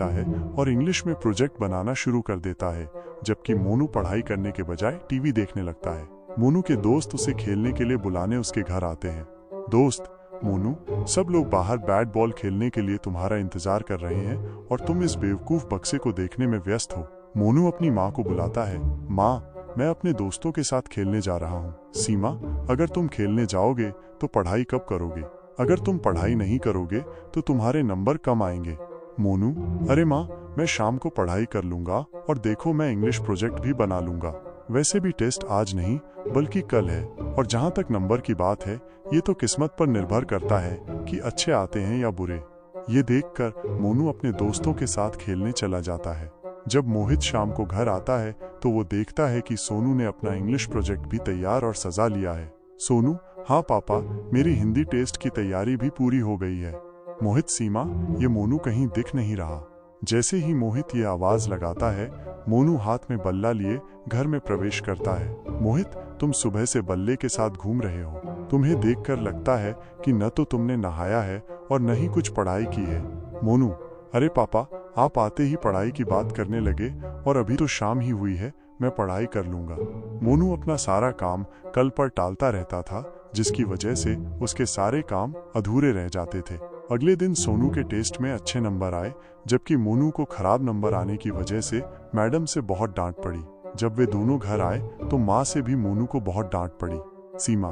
देखता है और इंग्लिश में प्रोजेक्ट बनाना शुरू कर देता है, जबकि मोनू पढ़ाई करने के बजाय टीवी देखने लगता है। मोनू के दोस्त उसे खेलने के लिए बुलाने उसके घर आते हैं। दोस्त मोनू, सब लोग बाहर बैट बॉल खेलने के लिए तुम्हारा इंतजार कर रहे हैं और तुम इस बेवकूफ बक्से को देखने में व्यस्त हो। मोनू अपनी माँ को बुलाता है। माँ, मैं अपने दोस्तों के साथ खेलने जा रहा हूँ। सीमा, अगर तुम खेलने जाओगे तो पढ़ाई कब करोगे? अगर तुम पढ़ाई नहीं करोगे तो तुम्हारे नंबर कम आएंगे। मोनू, अरे माँ, मैं शाम को पढ़ाई कर लूंगा और देखो मैं इंग्लिश प्रोजेक्ट भी बना लूंगा। वैसे भी टेस्ट आज नहीं बल्कि कल है, और जहाँ तक नंबर की बात है ये तो किस्मत पर निर्भर करता है कि अच्छे आते हैं या बुरे। ये देखकर मोनू अपने दोस्तों के साथ खेलने चला जाता है। जब मोहित शाम को घर आता है तो वो देखता है कि सोनू ने अपना इंग्लिश प्रोजेक्ट भी तैयार और सजा लिया है। सोनू, हाँ पापा, मेरी हिंदी टेस्ट की तैयारी भी पूरी हो गई है। मोहित, सीमा, ये मोनू कहीं दिख नहीं रहा। जैसे ही मोहित ये आवाज लगाता है, मोनू हाथ में बल्ला लिए घर में प्रवेश करता है। मोहित, तुम सुबह से बल्ले के साथ घूम रहे हो। तुम्हें देखकर लगता है कि न तो तुमने नहाया है और न ही कुछ पढ़ाई की है। मोनू, अरे पापा, आप आते ही पढ़ाई की बात करने लगे और अभी तो शाम ही हुई है, मैं पढ़ाई कर लूंगा। मोनू अपना सारा काम कल पर टालता रहता था, जिसकी वजह से उसके सारे काम अधूरे रह जाते थे। अगले दिन सोनू के टेस्ट में अच्छे नंबर आए, जबकि मोनू को खराब नंबर आने की वजह से मैडम से बहुत डांट पड़ी। जब वे दोनों घर आए तो माँ से भी मोनू को बहुत डांट पड़ी। सीमा,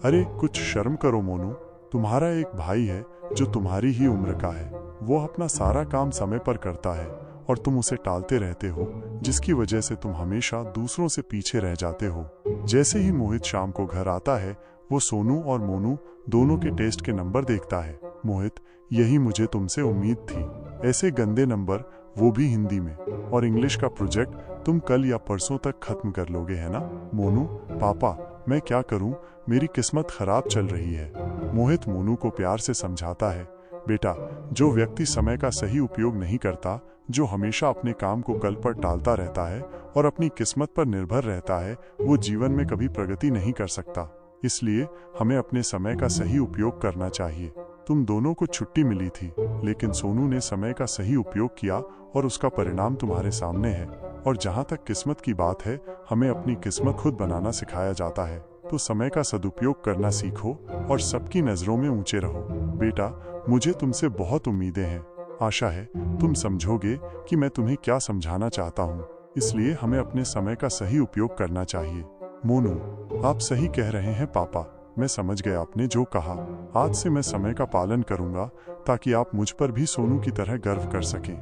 अरे कुछ शर्म करो मोनू, तुम्हारा एक भाई है जो तुम्हारी ही उम्र का है। वो अपना सारा काम समय पर करता है और तुम उसे टालते रहते हो, जिसकी वजह से तुम हमेशा दूसरों से पीछे रह जाते हो। जैसे ही मोहित शाम को घर आता है, वो सोनू और मोनू दोनों के टेस्ट के नंबर देखता है। मोहित, यही मुझे तुमसे उम्मीद थी। ऐसे गंदे नंबर, वो भी हिंदी में, और इंग्लिश का प्रोजेक्ट तुम कल या परसों तक खत्म कर लोगे, है ना? मोनू, पापा, मैं क्या करूं, मेरी किस्मत खराब चल रही है। मोहित मोनू को प्यार से समझाता है। बेटा, जो व्यक्ति समय का सही उपयोग नहीं करता, जो हमेशा अपने काम को कल पर टालता रहता है और अपनी किस्मत पर निर्भर रहता है, वो जीवन में कभी प्रगति नहीं कर सकता। इसलिए हमें अपने समय का सही उपयोग करना चाहिए। तुम दोनों को छुट्टी मिली थी, लेकिन सोनू ने समय का सही उपयोग किया और उसका परिणाम तुम्हारे सामने है। और जहाँ तक किस्मत की बात है, हमें अपनी किस्मत खुद बनाना सिखाया जाता है। तो समय का सदुपयोग करना सीखो और सबकी नजरों में ऊंचे रहो। बेटा, मुझे तुमसे बहुत उम्मीदें हैं। आशा है तुम समझोगे कि मैं तुम्हें क्या समझाना चाहता हूँ। इसलिए हमें अपने समय का सही उपयोग करना चाहिए। मोनू, आप सही कह रहे हैं पापा, मैं समझ गया आपने जो कहा। आज से मैं समय का पालन करूंगा ताकि आप मुझ पर भी सोनू की तरह गर्व कर सकें।